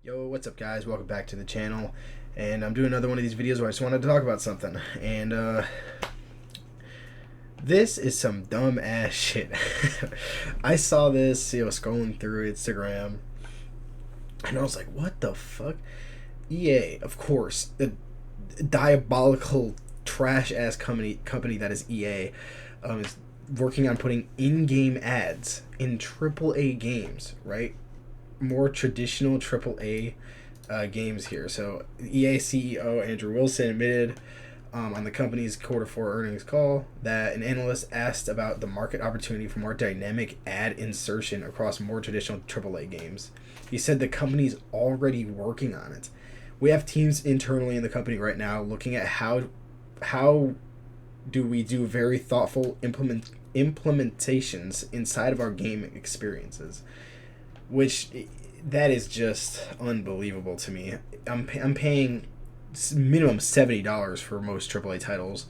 Yo, what's up guys? Welcome back to the channel. And I'm doing another one of these videos where I just wanted to talk about something. And this is some dumb ass shit. I saw this, scrolling through Instagram, and I was like, what the fuck? EA, of course, the diabolical trash ass company that is EA, is working on putting in-game ads in AAA games, right? More traditional AAA games here. So EA CEO Andrew Wilson admitted on the company's Q4 earnings call that an analyst asked about the market opportunity for more dynamic ad insertion across more traditional AAA games. He said the company's already working on it. We have teams internally in the company right now looking at how do we do very thoughtful implementations inside of our game experiences, which that is just unbelievable to me. I'm paying minimum $70 for most AAA titles,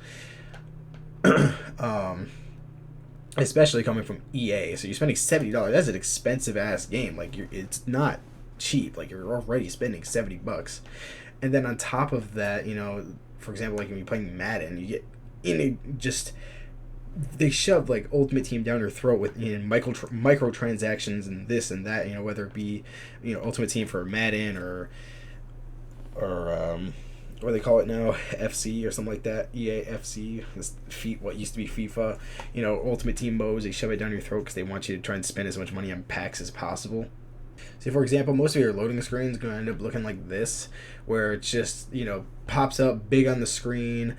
especially coming from EA. So you're spending $70. That's an expensive ass game. Like it's not cheap. Like you're already spending $70, and then on top of that, for example, like when you're playing Madden, you get just they shove like Ultimate Team down your throat with microtransactions and this and that. Whether it be Ultimate Team for Madden or what do they call it now, FC or something like that, EA FC. What used to be FIFA. Ultimate Team modes, they shove it down your throat because they want you to try and spend as much money on packs as possible. See, for example, most of your loading screens are going to end up looking like this, where it just pops up big on the screen.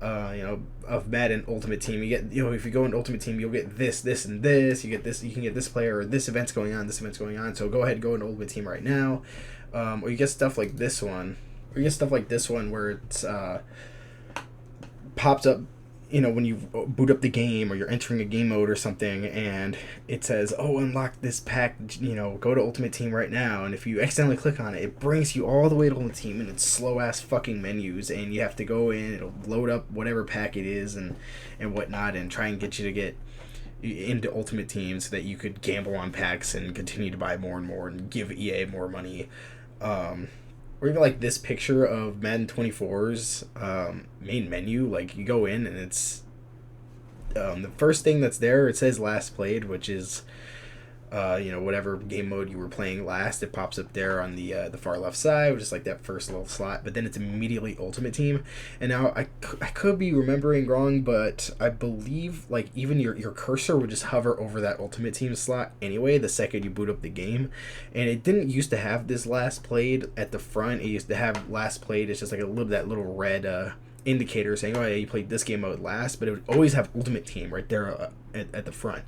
Of Madden Ultimate Team, you get, if you go in Ultimate Team, you'll get this, and this. You get this, you can get this player, or this event's going on, So go ahead and go in Ultimate Team right now. Or you get stuff like this one, where it's pops up, when you boot up the game or you're entering a game mode or something, and it says, "Oh, unlock this pack. Go to Ultimate Team right now." And if you accidentally click on it, it brings you all the way to Ultimate Team, and it's slow ass fucking menus, and you have to go in. It'll load up whatever pack it is and whatnot, and try and get you to get into Ultimate Team so that you could gamble on packs and continue to buy more and more and give EA more money. Or even like this picture of Madden 24's main menu. Like you go in and it's the first thing that's there. It says last played, which is whatever game mode you were playing last. It pops up there on the far left side, which is like that first little slot. But then it's immediately Ultimate Team. And now I could be remembering wrong, but I believe like even your cursor would just hover over that Ultimate Team slot anyway the second you boot up the game. And it didn't used to have this last played at the front. It used to have last played. It's just like that little red indicator saying, "Oh yeah, you played this game mode last," but it would always have Ultimate Team right there at the front.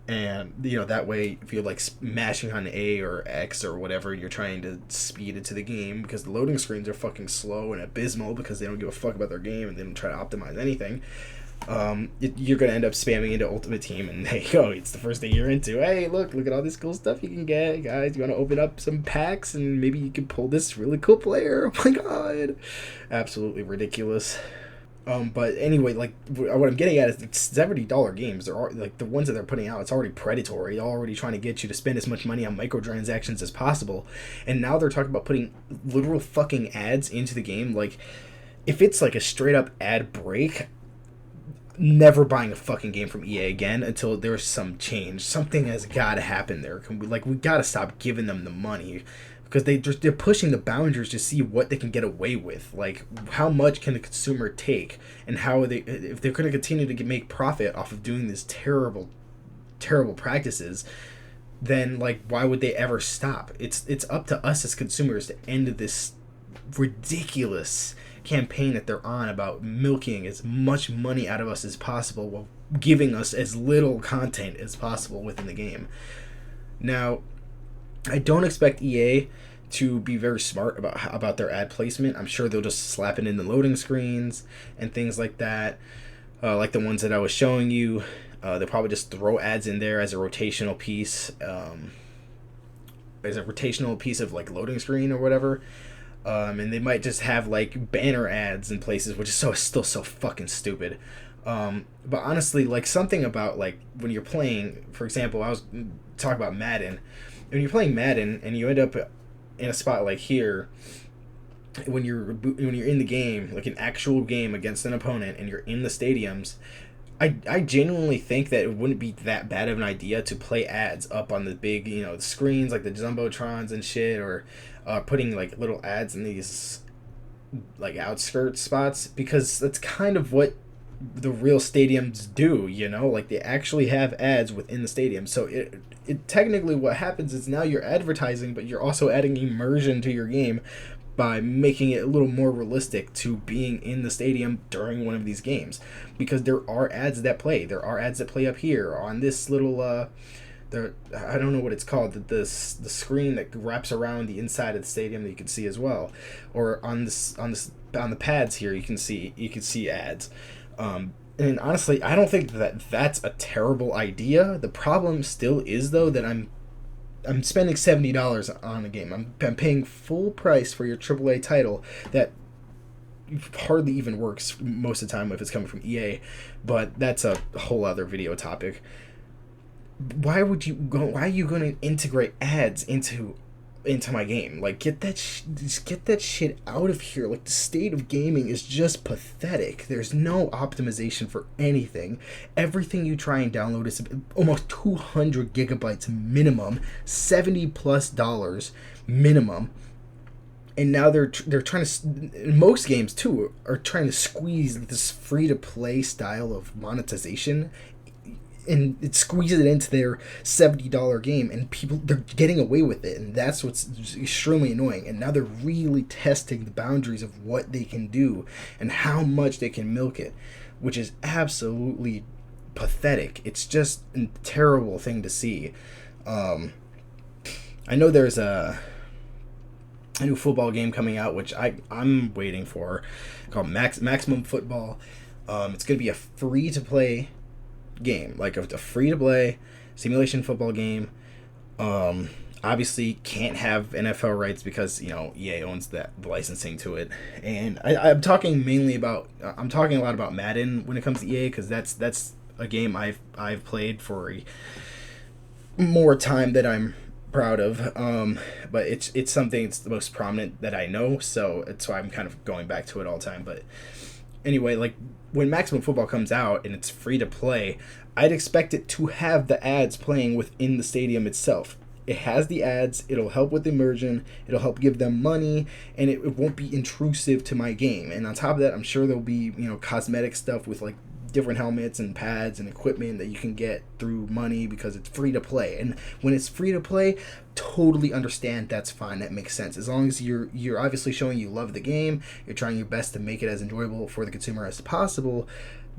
And that way, if you're like mashing on A or X or whatever, you're trying to speed into the game, because the loading screens are fucking slow and abysmal because they don't give a fuck about their game and they don't try to optimize anything. You're gonna end up spamming into Ultimate Team, and there you go. It's the first thing you're into. Hey, look at all this cool stuff you can get, guys. You want to open up some packs and maybe you can pull this really cool player. Oh my god, absolutely ridiculous. But anyway, like what I'm getting at is the $70 games. They're like the ones that they're putting out. It's already predatory. They're already trying to get you to spend as much money on microtransactions as possible. And now they're talking about putting literal fucking ads into the game. Like, if it's like a straight up ad break, never buying a fucking game from EA again until there's some change. Something has got to happen there. We got to stop giving them the money, because they're pushing the boundaries to see what they can get away with. Like, how much can the consumer take, and if they're going to continue to make profit off of doing these terrible practices, then like why would they ever stop? It's up to us as consumers to end this ridiculous campaign that they're on about milking as much money out of us as possible while giving us as little content as possible within the game. Now, I don't expect EA to be very smart about their ad placement. I'm sure they'll just slap it in the loading screens and things like that, like the ones that I was showing you. They'll probably just throw ads in there as a rotational piece, of like loading screen or whatever. And they might just have like banner ads in places, which is still so fucking stupid. But honestly, like something about like when you're playing, for example, I was talking about Madden. When you're playing Madden and you end up in a spot like here, when you're in the game, like an actual game against an opponent, and you're in the stadiums, I genuinely think that it wouldn't be that bad of an idea to play ads up on the big, the screens, like the jumbotrons and shit, or putting like little ads in these like outskirt spots, because that's kind of what the real stadiums do. Like they actually have ads within the stadium. So it technically what happens is now you're advertising, but you're also adding immersion to your game by making it a little more realistic to being in the stadium during one of these games, because there are ads that play. There are ads that play up here on this little I don't know what it's called, the screen that wraps around the inside of the stadium that you can see as well, or on the pads here you can see ads. And honestly, I don't think that that's a terrible idea. The problem still is, though, that I'm spending $70 on a game. I'm paying full price for your AAA title that hardly even works most of the time if it's coming from EA, but that's a whole other video topic. Why are you going to integrate ads into my game? Like, just get that shit out of here. Like, the state of gaming is just pathetic. There's no optimization for anything. Everything you try and download is almost 200 gigabytes minimum, $70+ minimum. And now they're trying to, most games too, are trying to squeeze this free to play style of monetization, and it squeezes it into their $70 game, and they're getting away with it, and that's what's extremely annoying. And now they're really testing the boundaries of what they can do and how much they can milk it, which is absolutely pathetic. It's just a terrible thing to see. I know there's a new football game coming out, which I'm waiting for, called Maximum Football. It's going to be a free-to-play game, like a free-to-play simulation football game. Obviously can't have NFL rights because EA owns the licensing to it. And I'm talking a lot about Madden when it comes to EA, because that's a game I've played for more time that I'm proud of. But it's something, it's the most prominent that I know, so it's why I'm kind of going back to it all the time. But anyway, like, when Maximum Football comes out and it's free to play, I'd expect it to have the ads playing within the stadium itself. It has the ads, it'll help with immersion, it'll help give them money, and it won't be intrusive to my game. And on top of that, I'm sure there'll be, cosmetic stuff with like different helmets and pads and equipment that you can get through money because it's free to play. And when it's free to play, totally understand, that's fine, that makes sense. As long as you're obviously showing you love the game, you're trying your best to make it as enjoyable for the consumer as possible,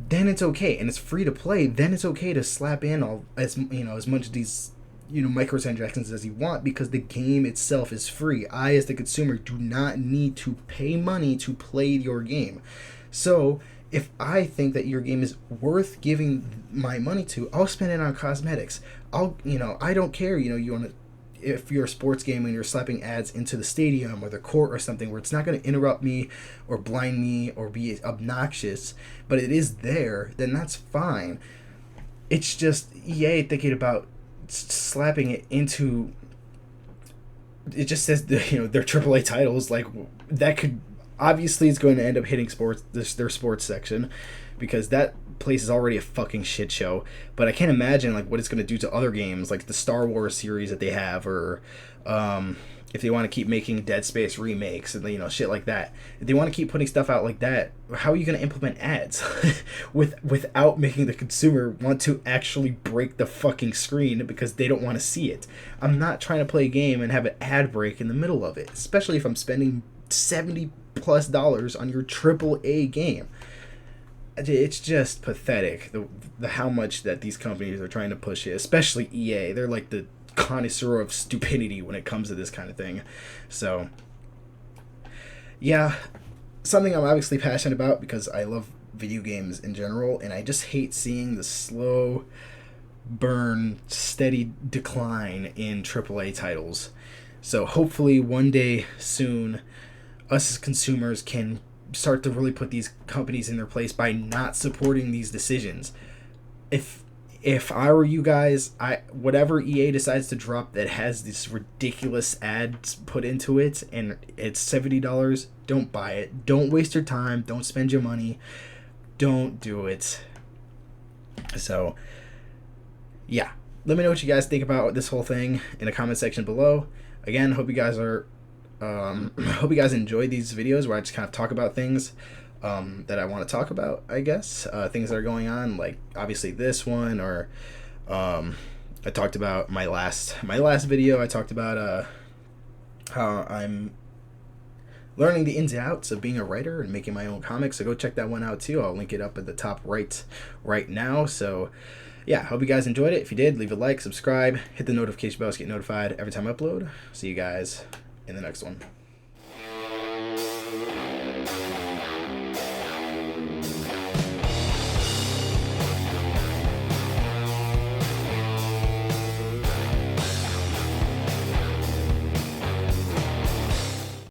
then it's okay. And it's free to play, then it's okay to slap in as much of these microtransactions as you want, because the game itself is free. I, as the consumer, do not need to pay money to play your game. So if I think that your game is worth giving my money to, I'll spend it on cosmetics. I don't care, if you're a sports game and you're slapping ads into the stadium or the court or something where it's not going to interrupt me or blind me or be obnoxious, but it is there, then that's fine. It's just EA thinking about slapping it into, it just says their AAA titles, like that could, obviously it's going to end up hitting their sports section, because that place is already a fucking shit show. But I can't imagine like what it's going to do to other games, like the Star Wars series that they have, or if they want to keep making Dead Space remakes and shit like that. If they want to keep putting stuff out like that, how are you going to implement ads without making the consumer want to actually break the fucking screen because they don't want to see it? I'm not trying to play a game and have an ad break in the middle of it, especially if I'm spending $70+ on your AAA game. It's just pathetic, the how much that these companies are trying to push it, especially EA. They're like the connoisseur of stupidity when it comes to this kind of thing. So yeah, something I'm obviously passionate about because I love video games in general, and I just hate seeing the slow burn, steady decline in AAA titles. So hopefully one day soon, us as consumers can start to really put these companies in their place by not supporting these decisions. If if I were you guys, whatever EA decides to drop that has this ridiculous ads put into it and it's $70, don't buy it. Don't waste your time. Don't spend your money. Don't do it. So, yeah. Let me know what you guys think about this whole thing in the comment section below. Again, hope you guys enjoy these videos where I just kind of talk about things that I want to talk about, I guess. Things that are going on, like obviously this one, or I talked about my last video. I talked about how I'm learning the ins and outs of being a writer and making my own comics. So go check that one out too. I'll link it up at the top right now. So yeah, hope you guys enjoyed it. If you did, leave a like, subscribe, hit the notification bell to get notified every time I upload. See you guys in the next one.